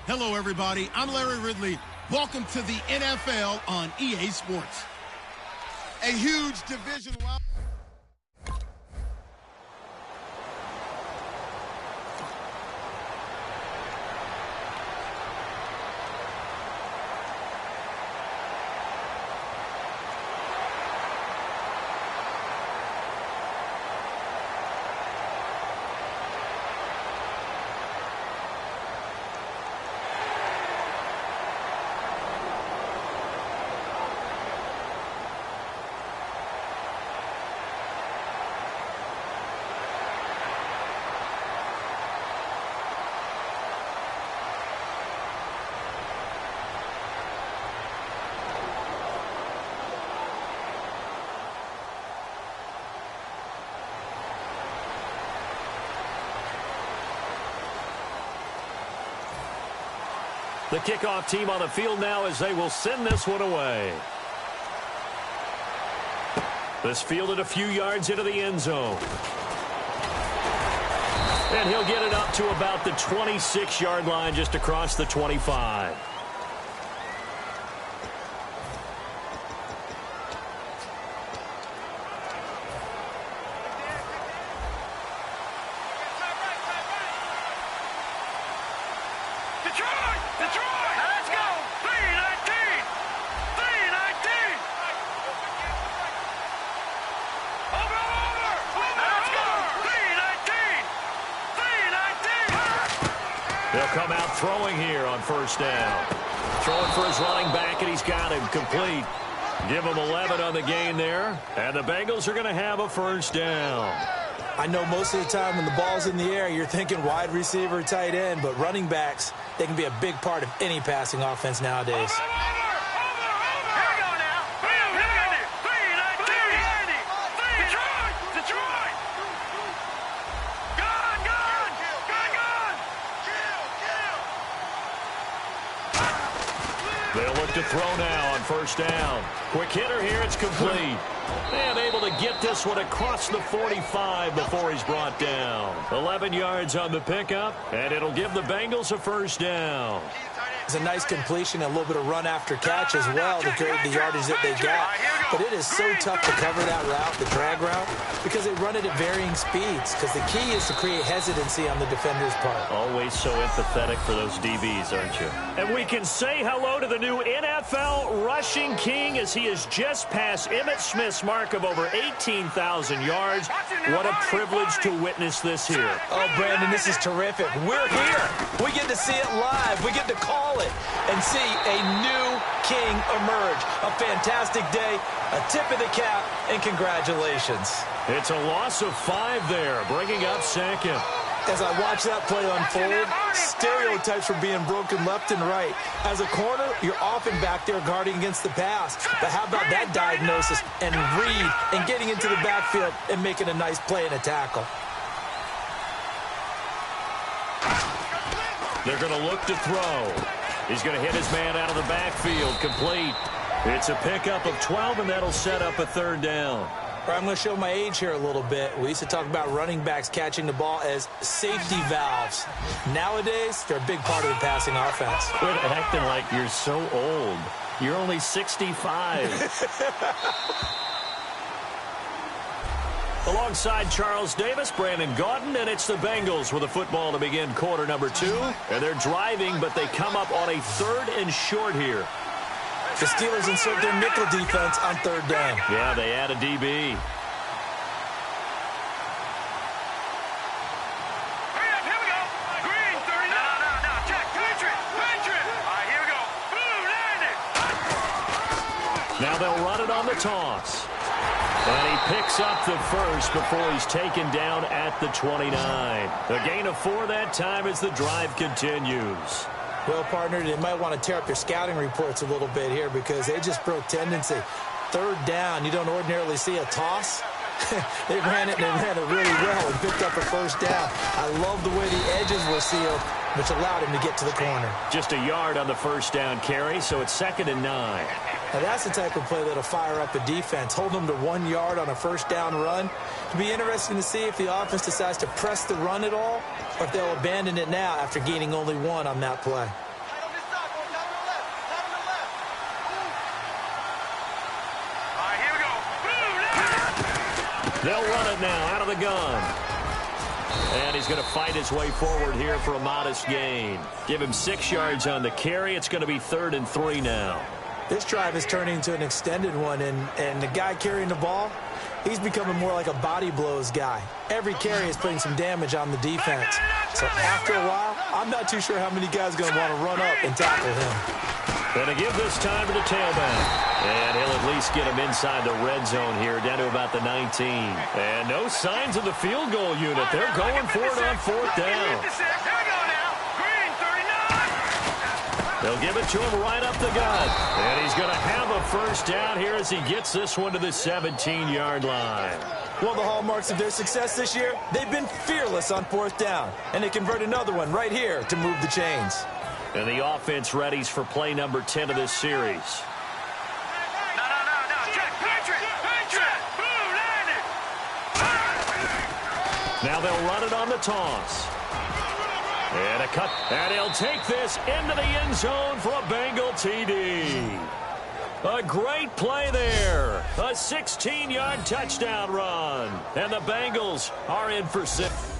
Hello, everybody. I'm Larry Ridley. Welcome to the NFL on EA Sports. A huge division rival. The kickoff team on the field now as they will send this one away. This fielded a few yards into the end zone. And he'll get it up to about the 26-yard line just across the 25. They'll come out throwing here on first down. Throwing for his running back, and he's got him complete. Give him 11 on the gain there. And the Bengals are going to have a first down. I know most of the time when the ball's in the air, you're thinking wide receiver, tight end, but running backs, they can be a big part of any passing offense nowadays. They'll look to throw now on first down. Quick hitter here, it's complete. And able to get this one across the 45 before he's brought down. 11 yards on the pickup, and it'll give the Bengals a first down. It's a nice completion, a little bit of run after catch as well to create the yardage that they got. But it is so tough to cover that route, the drag route, because they run it at varying speeds. Because the key is to create hesitancy on the defender's part. Always so empathetic for those DBs, aren't you? And we can say hello to the new NFL rushing king as he has just passed Emmitt Smith's mark of over 18,000 yards. What a privilege to witness this here. Oh, Brandon, this is terrific. We're here. We get to see it live. We get to call it and see a new king emerge. A fantastic day, a tip of the cap, and congratulations. It's a loss of 5 there, bringing up second. As I watch that play unfold, stereotypes are being broken left and right. As a corner, you're often back there guarding against the pass. But how about that diagnosis and read and getting into the backfield and making a nice play and a tackle? They're going to look to throw. He's going to hit his man out of the backfield, complete. It's a pickup of 12, and that'll set up a third down. I'm going to show my age here a little bit. We used to talk about running backs catching the ball as safety valves. Nowadays, they're a big part of the passing offense. Quit acting like you're so old. You're only 65. Alongside Charles Davis, Brandon Gaudin, and it's the Bengals with a football to begin quarter number 2. And they're driving, but they come up on a 3rd and short here. The Steelers insert their nickel defense on 3rd down. Yeah, they add a DB. Now they'll run it on the toss. And he picks up the first before he's taken down at the 29. A gain of 4 that time as the drive continues. Well, partner, they might want to tear up their scouting reports a little bit here because they just broke tendency. 3rd down, you don't ordinarily see a toss. They ran it really well and picked up a first down. I love the way the edges were sealed, which allowed him to get to the corner. Just a yard on the first down carry, so it's 2nd and 9. Now that's the type of play that'll fire up a defense. Hold them to 1 yard on a first down run. It'll be interesting to see if the offense decides to press the run at all or if they'll abandon it now after gaining only 1 on that play. it now out of the gun. And he's going to fight his way forward here for a modest gain. Give him 6 yards on the carry. It's going to be 3rd and 3 now. This drive is turning into an extended one, and the guy carrying the ball, he's becoming more like a body blows guy. Every carry is putting some damage on the defense. So after a while, I'm not too sure how many guys are going to want to run up and tackle him. Going to give this time to the tailback. And he'll at least get him inside the red zone here, down to about the 19. And no signs of the field goal unit. They're going for it on 4th down. They'll give it to him right up the gut. And he's going to have a 1st down here as he gets this one to the 17-yard line. One of the hallmarks of their success this year, they've been fearless on 4th down. And they convert another one right here to move the chains. And the offense readies for play number 10 of this series. Now they'll run it on the toss. And a cut. And he'll take this into the end zone for a Bengal TD. A great play there. A 16-yard touchdown run. And the Bengals are in for 6.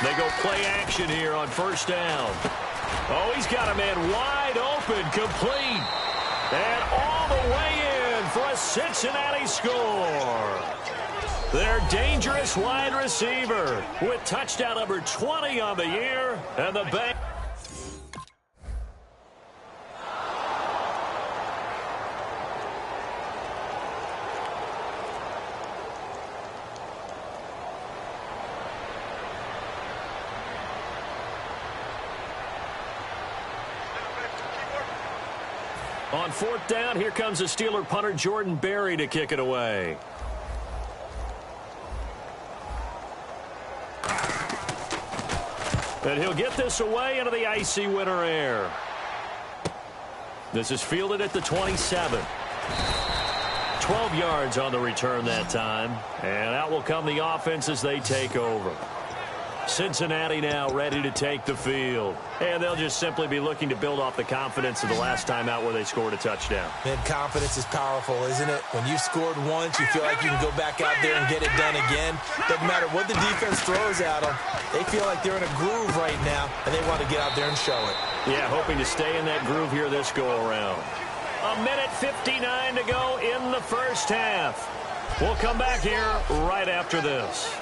They go play action here on 1st down. Oh, he's got a man wide open, complete. And all the way in for a Cincinnati score. Their dangerous wide receiver with touchdown number 20 on the year. And the Bengals. On 4th down, here comes the Steeler punter Jordan Berry to kick it away. And he'll get this away into the icy winter air. This is fielded at the 27. 12 yards on the return that time. And out will come the offense as they take over. Cincinnati now ready to take the field. And they'll just simply be looking to build off the confidence of the last time out where they scored a touchdown. Man, confidence is powerful, isn't it? When you've scored once, you feel like you can go back out there and get it done again. Doesn't matter what the defense throws at them. They feel like they're in a groove right now, and they want to get out there and show it. Yeah, hoping to stay in that groove here this go-around. 1:59 to go in the 1st half. We'll come back here right after this.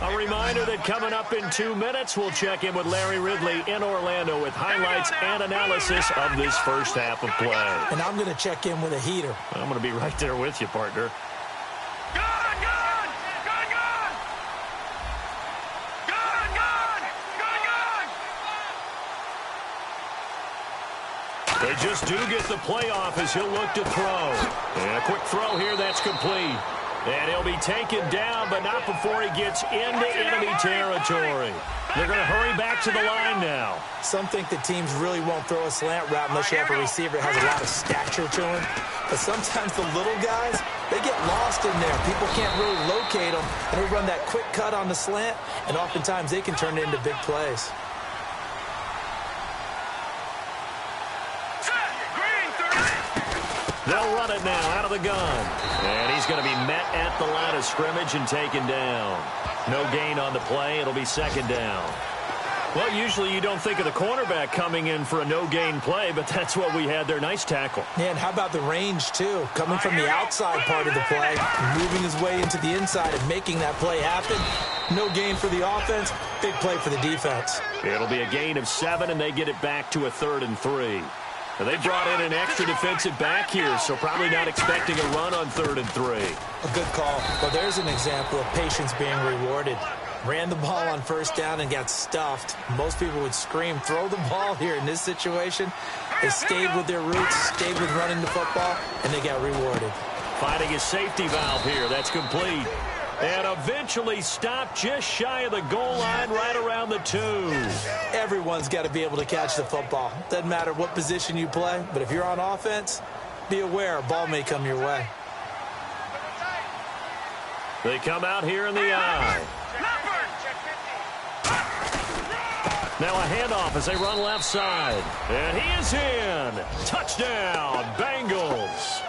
A reminder that coming up in 2 minutes, we'll check in with Larry Ridley in Orlando with highlights and analysis of this 1st half of play. And I'm going to check in with a heater. I'm going to be right there with you, partner. They just do get the playoff as he'll look to throw. And a quick throw here, that's complete. And he'll be taken down, but not before he gets into enemy territory. They're going to hurry back to the line now. Some think that teams really won't throw a slant route unless you have a receiver that has a lot of stature to him. But sometimes the little guys, they get lost in there. People can't really locate them. And they run that quick cut on the slant, and oftentimes they can turn it into big plays. They'll run it now out of the gun. And he's going to be met at the line of scrimmage and taken down. No gain on the play. It'll be 2nd down. Well, usually you don't think of the cornerback coming in for a no-gain play, but that's what we had there. Nice tackle. Yeah, and how about the range, too? Coming from the outside part of the play, moving his way into the inside and making that play happen. No gain for the offense, big play for the defense. It'll be a gain of 7, and they get it back to a 3rd and 3. They brought in an extra defensive back here, so probably not expecting a run on 3rd and 3. A good call. Well, there's an example of patience being rewarded. Ran the ball on 1st down and got stuffed. Most people would scream, throw the ball here. In this situation, they stayed with their roots, stayed with running the football, and they got rewarded. Finding a safety valve here. That's complete. And eventually stopped just shy of the goal line right around the 2. Everyone's got to be able to catch the football. Doesn't matter what position you play, but if you're on offense, be aware a ball may come your way. They come out here in the eye. Now a handoff as they run left side. And he is in. Touchdown, Bengals.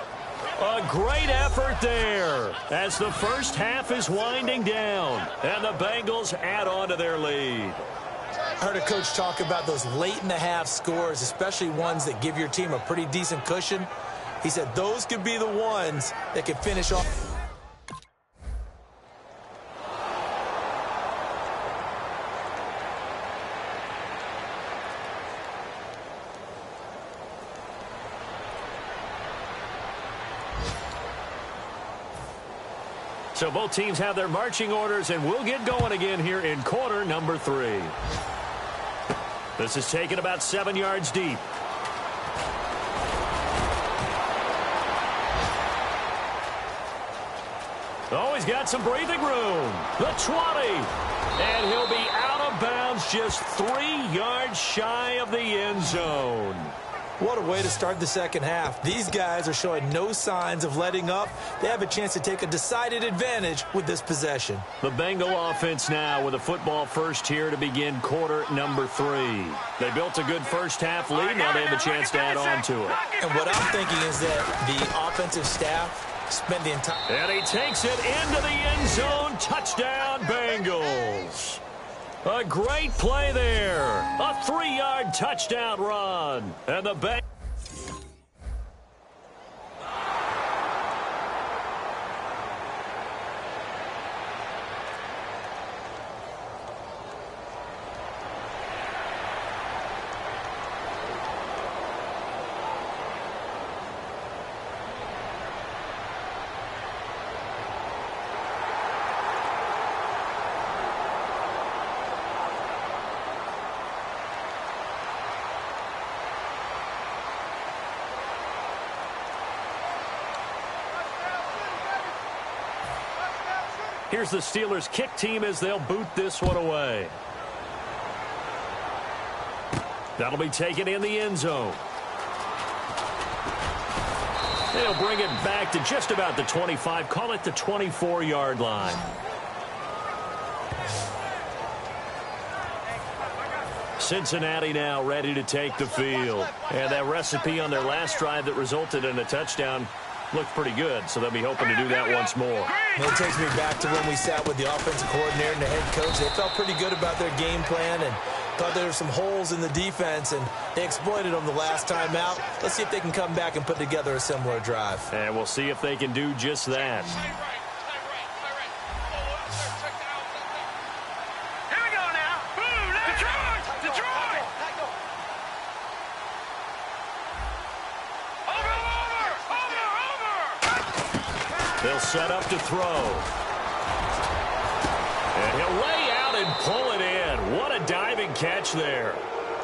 A great effort there as the first half is winding down. And the Bengals add on to their lead. I heard a coach talk about those late-in-the-half scores, especially ones that give your team a pretty decent cushion. He said those could be the ones that could finish off. So both teams have their marching orders, and we'll get going again here in quarter number 3. This is taken about 7 yards deep. Oh, he's got some breathing room. The 20. And he'll be out of bounds just 3 yards shy of the end zone. What a way to start the second half. These guys are showing no signs of letting up. They have a chance to take a decided advantage with this possession. The Bengal offense now with a football first here to begin quarter number 3. They built a good first half lead. Now they have a chance to add on to it. And what I'm thinking is that the offensive staff spent the entire... And he takes it into the end zone. Touchdown, Bengals. A great play there. A 3-yard touchdown run. And the Bengals. Here's the Steelers' kick team as they'll boot this one away. That'll be taken in the end zone. They'll bring it back to just about the 25, call it the 24-yard line. Cincinnati now ready to take the field. And that recipe on their last drive that resulted in a touchdown looked pretty good, so they'll be hoping to do that once more. And it takes me back to when we sat with the offensive coordinator and the head coach. They felt pretty good about their game plan and thought there were some holes in the defense, and they exploited them the last time out. Let's see if they can come back and put together a similar drive. And we'll see if they can do just that. They'll set up to throw. And he'll lay out and pull it in. What a diving catch there.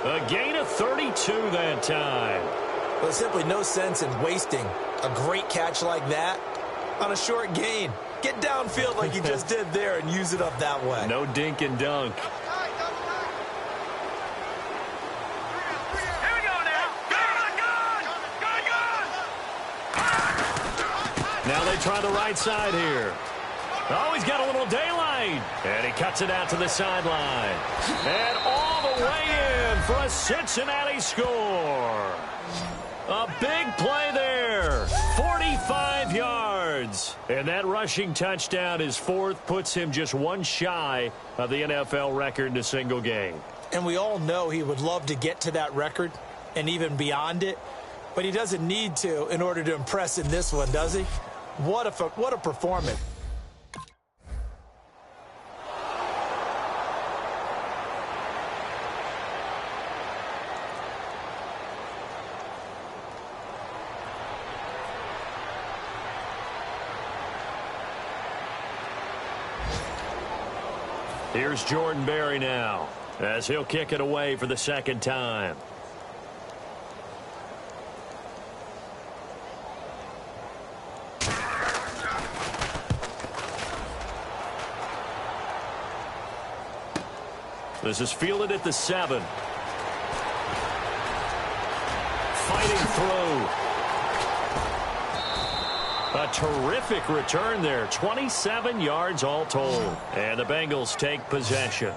A gain of 32 that time. Well, there's simply no sense in wasting a great catch like that on a short gain. Get downfield like you just did there and use it up that way. No dink and dunk. Now they try the right side here. Oh, he's got a little daylight. And he cuts it out to the sideline. And all the way in for a Cincinnati score. A big play there. 45 yards. And that rushing touchdown, his 4th, puts him just one shy of the NFL record in a single game. And we all know he would love to get to that record and even beyond it. But he doesn't need to in order to impress in this one, does he? What a performance. Here's Jordan Berry now as he'll kick it away for the second time. This is fielded at the 7. Fighting through. A terrific return there. 27 yards all told. And the Bengals take possession.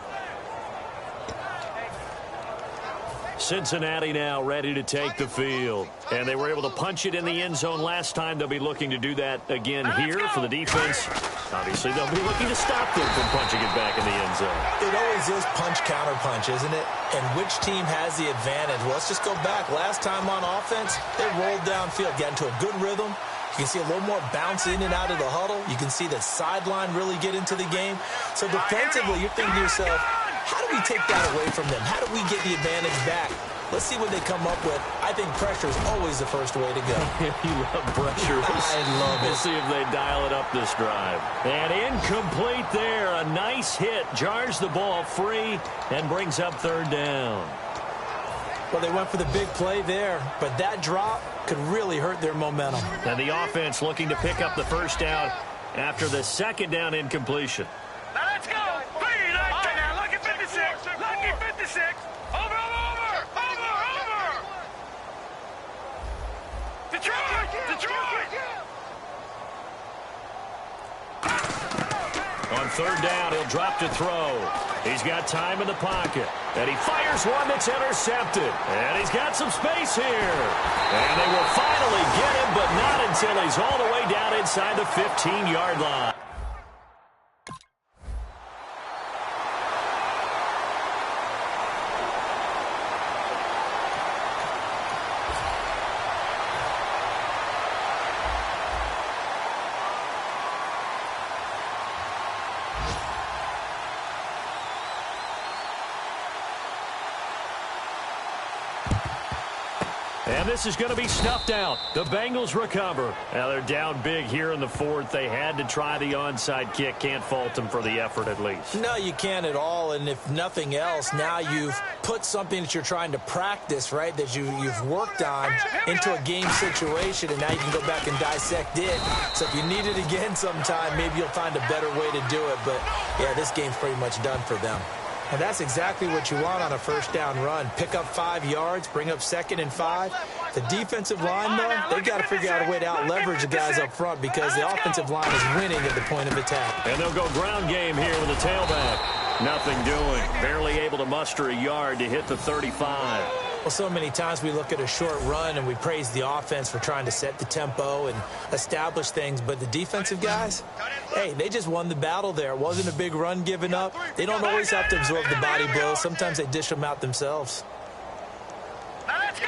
Cincinnati now ready to take the field. And they were able to punch it in the end zone last time. They'll be looking to do that again here for the defense. Obviously, they'll be looking to stop them from punching it back in the end zone. It always is punch-counter-punch, isn't it? And which team has the advantage? Well, let's just go back. Last time on offense, they rolled downfield, got into a good rhythm. You can see a little more bounce in and out of the huddle. You can see the sideline really get into the game. So defensively, you're thinking to yourself, how do we take that away from them? How do we get the advantage back? Let's see what they come up with. I think pressure is always the first way to go. You love pressure. I love it. We'll see if they dial it up this drive. And incomplete there. A nice hit. Jars the ball free and brings up third down. Well, they went for the big play there, but that drop could really hurt their momentum. And the offense looking to pick up the first down after the second down incompletion. Now let's go. Please, now lucky 56. Lucky 56. Over. Detroit. On third down, he'll drop to throw. He's got time in the pocket. And he fires one that's intercepted. And he's got some space here. And they will finally get him, but not until he's all the way down inside the 15-yard line. And this is going to be snuffed out. The Bengals recover. Now they're down big here in the fourth. They had to try the onside kick. Can't fault them for the effort at least. No, you can't at all. And if nothing else, now you've put something that you're trying to practice, right, that you've worked on into a game situation, and now you can go back and dissect it. So if you need it again sometime, maybe you'll find a better way to do it. But, yeah, this game's pretty much done for them. And that's exactly what you want on a first down run. Pick up 5 yards, bring up 2nd and 5. The defensive line, though, they've got to figure out a way to out-leverage the guys up front because the offensive line is winning at the point of attack. And they'll go ground game here with a tailback. Nothing doing. Barely able to muster a yard to hit the 35. Well, so many times we look at a short run and we praise the offense for trying to set the tempo and establish things. But the defensive guys, hey, they just won the battle there. It wasn't a big run given up. They don't always have to absorb the body blows. Sometimes they dish them out themselves. Now let's go.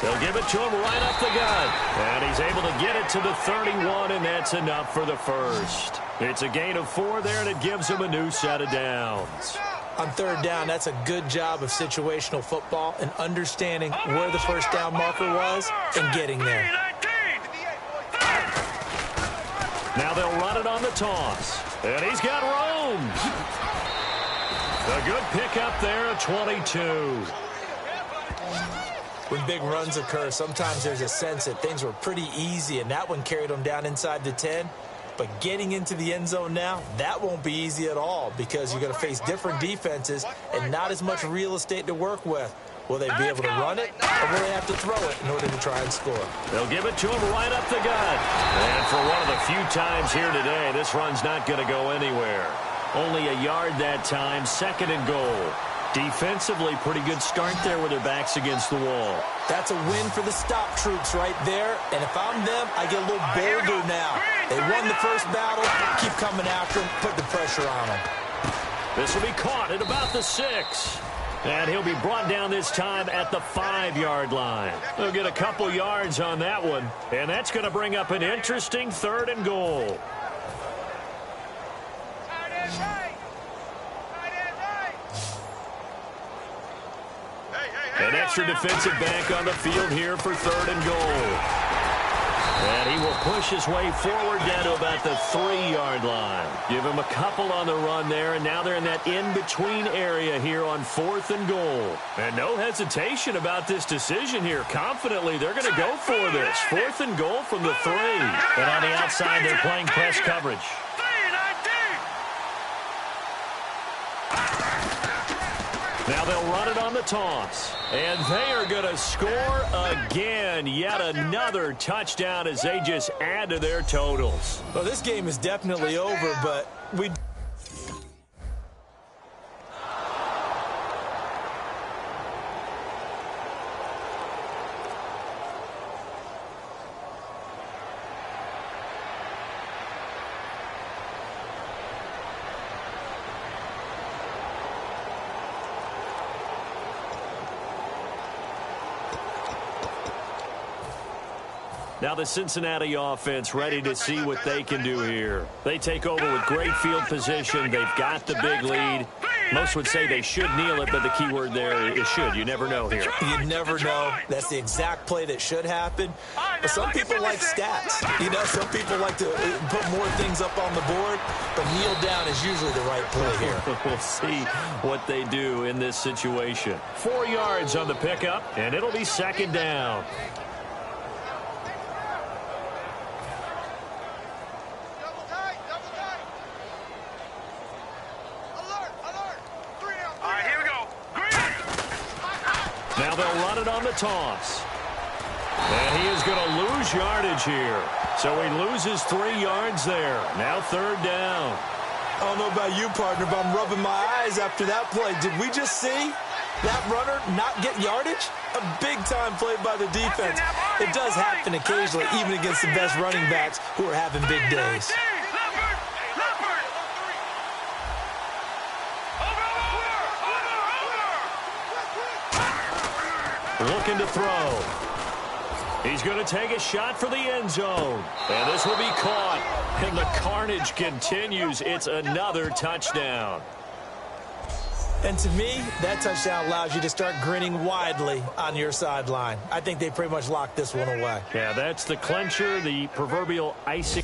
They'll give it to him right up the gut. And he's able to get it to the 31, and that's enough for the first. It's a gain of 4 there, and it gives him a new set of downs. On third down, that's a good job of situational football and understanding where the first down marker was and getting there. Now they'll run it on the toss. And he's got room. A good pickup there at 22. When big runs occur, sometimes there's a sense that things were pretty easy, and that one carried them down inside the 10. But getting into the end zone now, that won't be easy at all because you're going to face different defenses and not as much real estate to work with. Will they be able to run it, or will they have to throw it in order to try and score? They'll give it to him right up the gut. And for one of the few times here today, this run's not going to go anywhere. Only a yard that time, 2nd and goal. Defensively, pretty good start there with their backs against the wall. That's a win for the stop troops right there. And if I'm them, I get a little bolder now. They won the first battle. Keep coming after them. Put the pressure on them. This will be caught at about the 6. And he'll be brought down this time at the 5-yard line. They'll get a couple yards on that one. And that's going to bring up an interesting 3rd and goal. An extra defensive back on the field here for 3rd and goal. And he will push his way forward down to about the 3-yard line. Give him a couple on the run there, and now they're in that in-between area here on 4th and goal. And no hesitation about this decision here. Confidently, they're going to go for this. 4th and goal from the 3. And on the outside, they're playing press coverage. Now they'll run it on the toss. And they are going to score again. Yet another touchdown as they just add to their totals. Well, this game is definitely over, but we... Now the Cincinnati offense ready to see what they can do here. They take over with great field position. They've got the big lead. Most would say they should kneel it, but the key word there is should. You never know here. You never know. That's the exact play that should happen. But some people like stats. You know, some people like to put more things up on the board, but kneel down is usually the right play here. We'll see what they do in this situation. 4 yards on the pickup, and it'll be 2nd down. Now they'll run it on the toss. And he is going to lose yardage here. So he loses 3 yards there. Now 3rd down. I don't know about you, partner, but I'm rubbing my eyes after that play. Did we just see that runner not get yardage? A big-time play by the defense. It does happen occasionally, even against the best running backs who are having big days. Looking to throw. He's going to take a shot for the end zone. And this will be caught. And the carnage continues. It's another touchdown. And to me, that touchdown allows you to start grinning widely on your sideline. I think they pretty much locked this one away. Yeah, that's the clincher, the proverbial icing.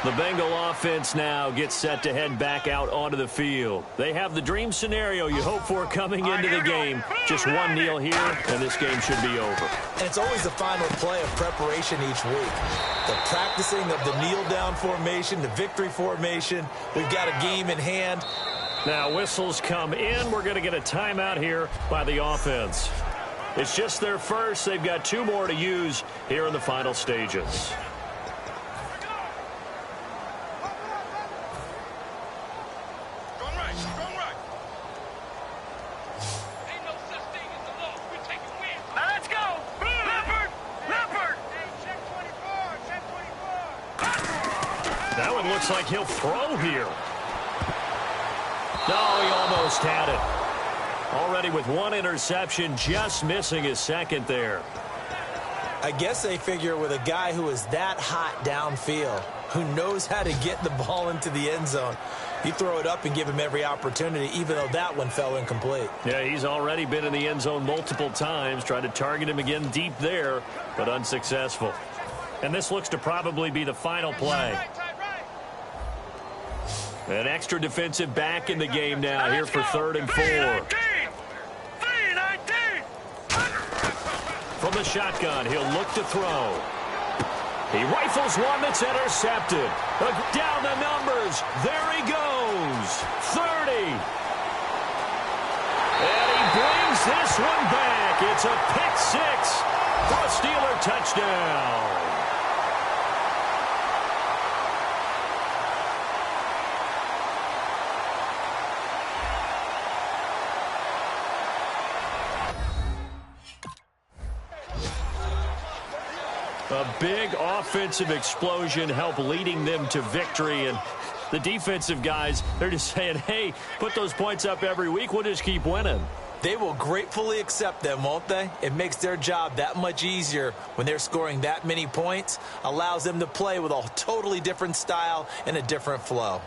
The Bengal offense now gets set to head back out onto the field. They have the dream scenario you hope for coming into the game. Just one kneel here, and this game should be over. And it's always the final play of preparation each week. The practicing of the kneel-down formation, the victory formation. We've got a game in hand. Now whistles come in. We're going to get a timeout here by the offense. It's just their first. They've got 2 more to use here in the final stages. That one looks like he'll throw here. No, he almost had it. Already with 1 interception, just missing his 2nd there. I guess they figure with a guy who is that hot downfield, who knows how to get the ball into the end zone, you throw it up and give him every opportunity, even though that one fell incomplete. Yeah, he's already been in the end zone multiple times, tried to target him again deep there, but unsuccessful. And this looks to probably be the final play. An extra defensive back in the game now here for 3rd and 4. From the shotgun, he'll look to throw. He rifles one that's intercepted. Down the numbers. There he goes. 30. And he brings this one back. It's a pick 6 for a Steeler touchdown. A big offensive explosion helped leading them to victory. And the defensive guys, they're just saying, hey, put those points up every week. We'll just keep winning. They will gratefully accept them, won't they? It makes their job that much easier when they're scoring that many points, allows them to play with a totally different style and a different flow.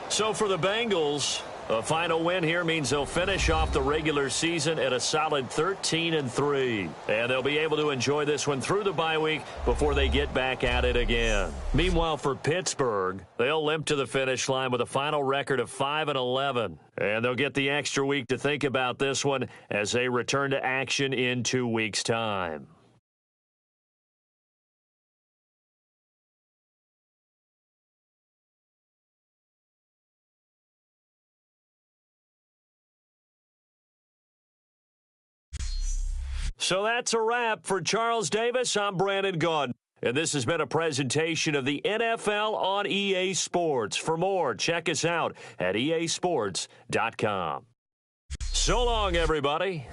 So for the Bengals, a final win here means they'll finish off the regular season at a solid 13-3. And they'll be able to enjoy this one through the bye week before they get back at it again. Meanwhile, for Pittsburgh, they'll limp to the finish line with a final record of 5-11. And they'll get the extra week to think about this one as they return to action in 2 weeks' time. So that's a wrap. For Charles Davis, I'm Brandon Gaudin. And this has been a presentation of the NFL on EA Sports. For more, check us out at easports.com. So long, everybody.